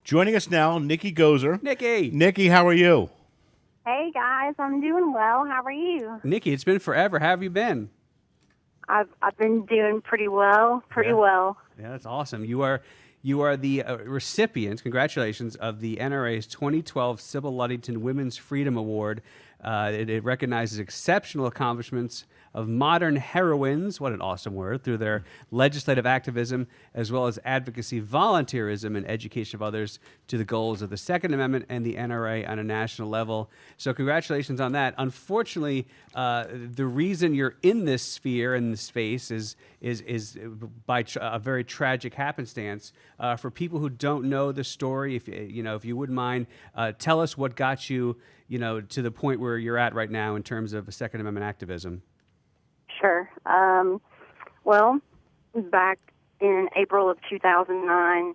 Joining us now, Nikki Gozer. Nikki! Nikki, how are you? Hey guys, I'm doing well. How are you? Nikki, it's been forever. How have you been? I've been doing pretty well. Yeah, that's awesome. You are the recipient, congratulations, of the NRA's 2012 Sybil Ludington Women's Freedom Award. It recognizes exceptional accomplishments of modern heroines, what an awesome word, through their legislative activism as well as advocacy, volunteerism, and education of others to the goals of the Second Amendment and the NRA on a national level. So congratulations on that. Unfortunately, the reason you're in this sphere, in this space, is by a very tragic happenstance. For people who don't know the story, if you wouldn't mind, tell us what got you, to the point where you're at right now in terms of Second Amendment activism. Sure. Well, back in April of 2009,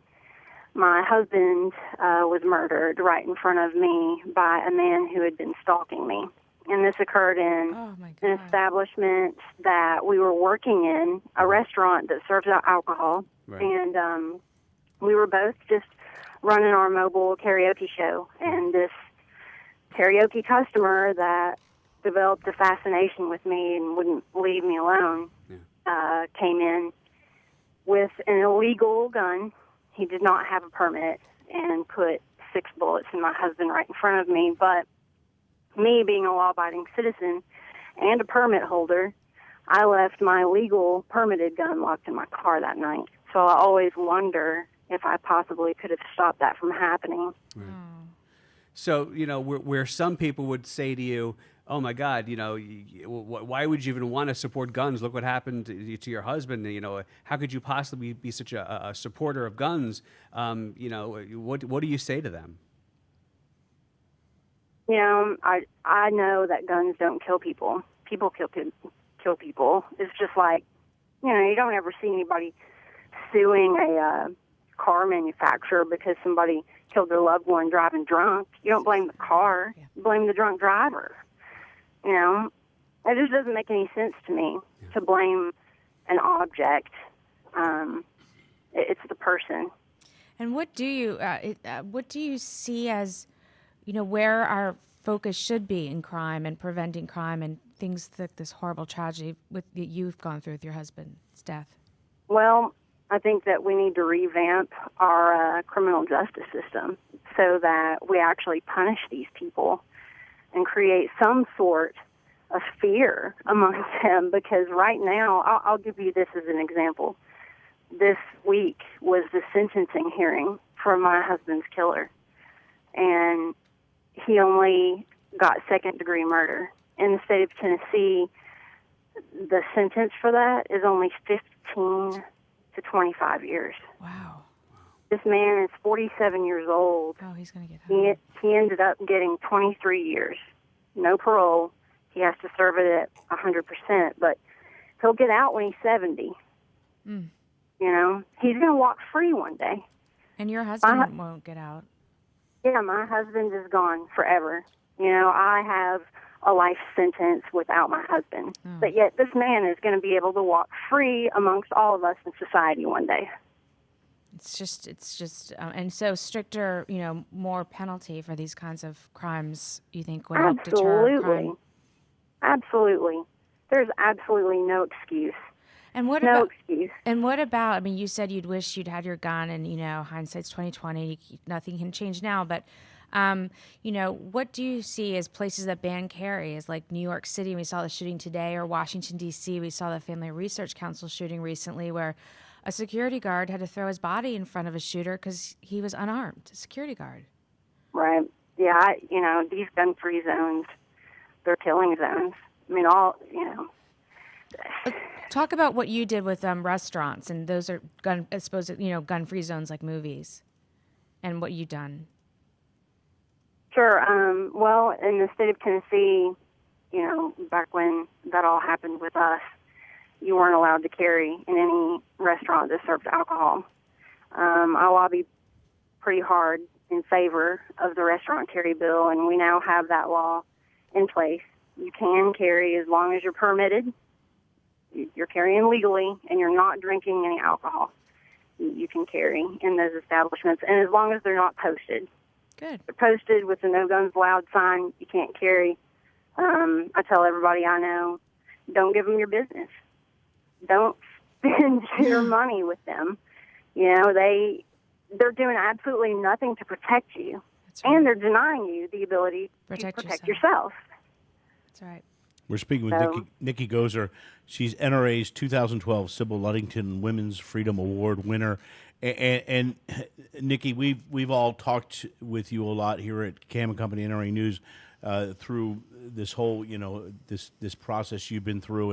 my husband was murdered right in front of me by a man who had been stalking me. And this occurred in an establishment that we were working in, a restaurant that serves out alcohol. Right. And we were both just running our mobile karaoke show. And this karaoke customer that developed a fascination with me and wouldn't leave me alone came in with an illegal gun. He did not have a permit and put 6 bullets in my husband right in front of me. But me being a law-abiding citizen and a permit holder, I left my legal permitted gun locked in my car that night. So I always wonder if I possibly could have stopped that from happening. Right. So, where some people would say to you, oh my God, why would you even want to support guns? Look what happened to your husband. How could you possibly be such a supporter of guns? What do you say to them? I know that guns don't kill people. People kill people. It's just like, you don't ever see anybody suing a car manufacturer because somebody killed their loved one driving drunk. You don't blame the car. You blame the drunk driver. It just doesn't make any sense to me to blame an object. It's the person. And what do you see as, where our focus should be in crime and preventing crime and things like this horrible tragedy that you've gone through with your husband's death? Well, I think that we need to revamp our criminal justice system so that we actually punish these people and create some sort of fear amongst them, because right now, I'll give you this as an example. This week was the sentencing hearing for my husband's killer, and he only got second-degree murder. In the state of Tennessee, the sentence for that is only 15 to 25 years. Wow. This man is 47 years old. Oh, he's going to get out. He ended up getting 23 years. No parole. He has to serve it at 100%, but he'll get out when he's 70. Mm. He's going to walk free one day. And your husband won't get out. Yeah, my husband is gone forever. I have a life sentence without my husband. Oh. But yet this man is going to be able to walk free amongst all of us in society one day. It's just, and so stricter, more penalty for these kinds of crimes, you think would help deter crime? Absolutely. There's absolutely no excuse. And what about, you said you'd wish you'd had your gun, and, hindsight's 20/20, nothing can change now, but, what do you see as places that ban carry? As like New York City, we saw the shooting today, or Washington, D.C., we saw the Family Research Council shooting recently, where a security guard had to throw his body in front of a shooter because he was unarmed, a security guard. Right. Yeah, these gun-free zones, they're killing zones. Talk about what you did with restaurants, and those are gun-free zones like movies, and what you've done. Sure. Well, in the state of Tennessee, back when that all happened with us, you weren't allowed to carry in any restaurant that served alcohol. I lobbied pretty hard in favor of the restaurant carry bill, and we now have that law in place. You can carry as long as you're permitted. You're carrying legally, and you're not drinking any alcohol. you can carry in those establishments, and as long as they're not posted. Good. They're posted with the no guns allowed sign, you can't carry. I tell everybody I know, don't give them your business. Don't spend your money with them. You know, they're doing absolutely nothing to protect you. That's right. And they're denying you the ability to protect yourself. That's right. We're speaking with Nikki Gozer. She's NRA's 2012 Sybil Ludington Women's Freedom Award winner. And Nikki, we've all talked with you a lot here at Cam and Company NRA News through this whole, this process you've been through,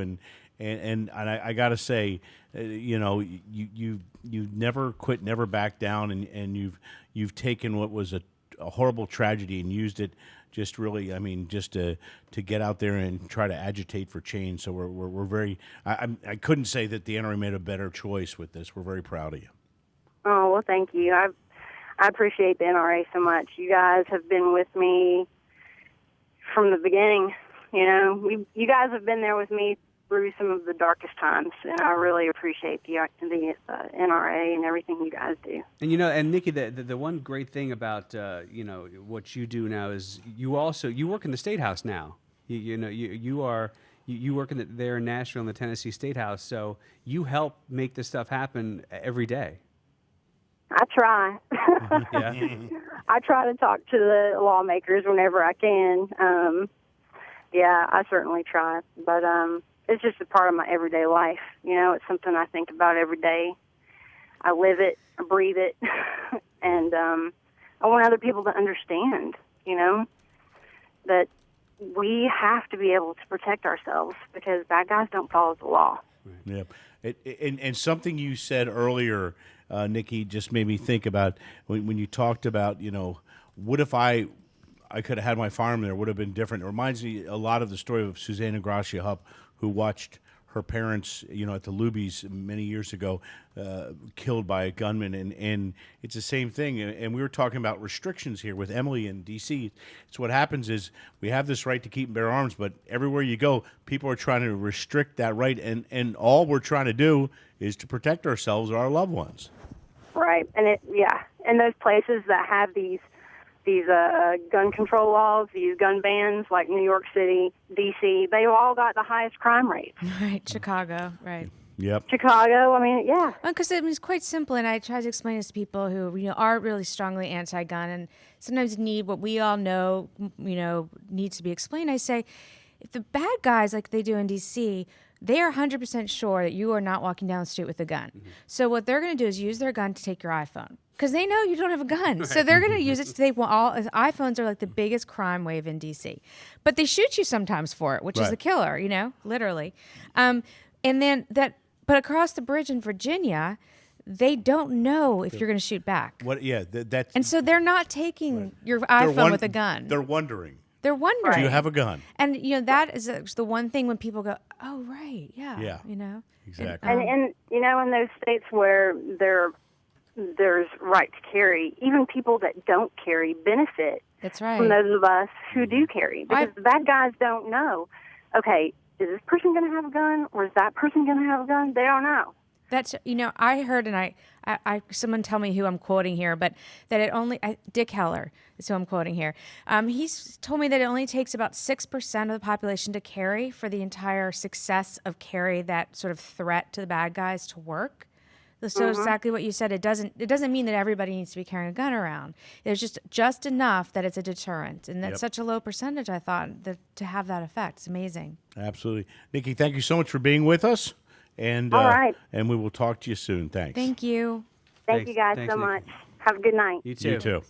and I got to say, you never quit, never back down, and you've taken what was a horrible tragedy and used it just really, just to get out there and try to agitate for change. So we're very, I couldn't say that the NRA made a better choice with this. We're very proud of you. Oh, well, thank you. I appreciate the NRA so much. You guys have been with me from the beginning. You guys have been there with me through some of the darkest times, and I really appreciate the NRA and everything you guys do. And and Nikki, the one great thing about what you do now is you work in the State House now. You work there in Nashville in the Tennessee State House, so you help make this stuff happen every day. I try. Yeah. I try to talk to the lawmakers whenever I can. Yeah, I certainly try, but it's just a part of my everyday life. It's something I think about every day. I live it, I breathe it, and I want other people to understand, that we have to be able to protect ourselves because bad guys don't follow the law. Yeah, and something you said earlier, Nikki, just made me think about when you talked about, what if I could have had my farm there, would have been different. It reminds me a lot of the story of Susanna Gracia Hupp, who watched her parents, at the Lubies many years ago, killed by a gunman, and it's the same thing. And we were talking about restrictions here with Emily in D.C. It's what happens is we have this right to keep and bear arms, but everywhere you go, people are trying to restrict that right, and all we're trying to do is to protect ourselves or our loved ones. Right, and those places that have these gun control laws, these gun bans, like New York City, D.C., they've all got the highest crime rates. Right, Chicago, right. Yep. Chicago, yeah. Because it's quite simple, and I try to explain this to people who are really strongly anti-gun and sometimes need what we all know, needs to be explained. I say, if the bad guys, like they do in D.C., they are 100% sure that you are not walking down the street with a gun. Mm-hmm. So what they're going to do is use their gun to take your iPhone. Because they know you don't have a gun. Right. So they're going to use it to take iPhones are like the biggest crime wave in D.C. But they shoot you sometimes for it, which is the killer, literally. But across the bridge in Virginia, they don't know if you're going to shoot back. That's. And so they're not taking your iPhone with a gun. They're wondering. Do you have a gun? And that is the one thing when people go, oh right, yeah. Exactly. And in those states where there's right to carry, even people that don't carry benefit. That's right. From those of us who do carry, because the bad guys don't know. Okay, is this person going to have a gun, or is that person going to have a gun? They don't know. That's I heard, and I someone tell me who I'm quoting here, but that it only Dick Heller is who I'm quoting here. He's told me that it only takes about 6% of the population to carry for the entire success of carry, that sort of threat to the bad guys, to work. So exactly what you said. It doesn't mean that everybody needs to be carrying a gun around. There's just enough that it's a deterrent, and that's such a low percentage. I thought that to have that effect, it's amazing. Absolutely, Nikki. Thank you so much for being with us. And all right. And we will talk to you soon. Thanks. Thank you. Thank you guys so much. Have a good night. You too. You too.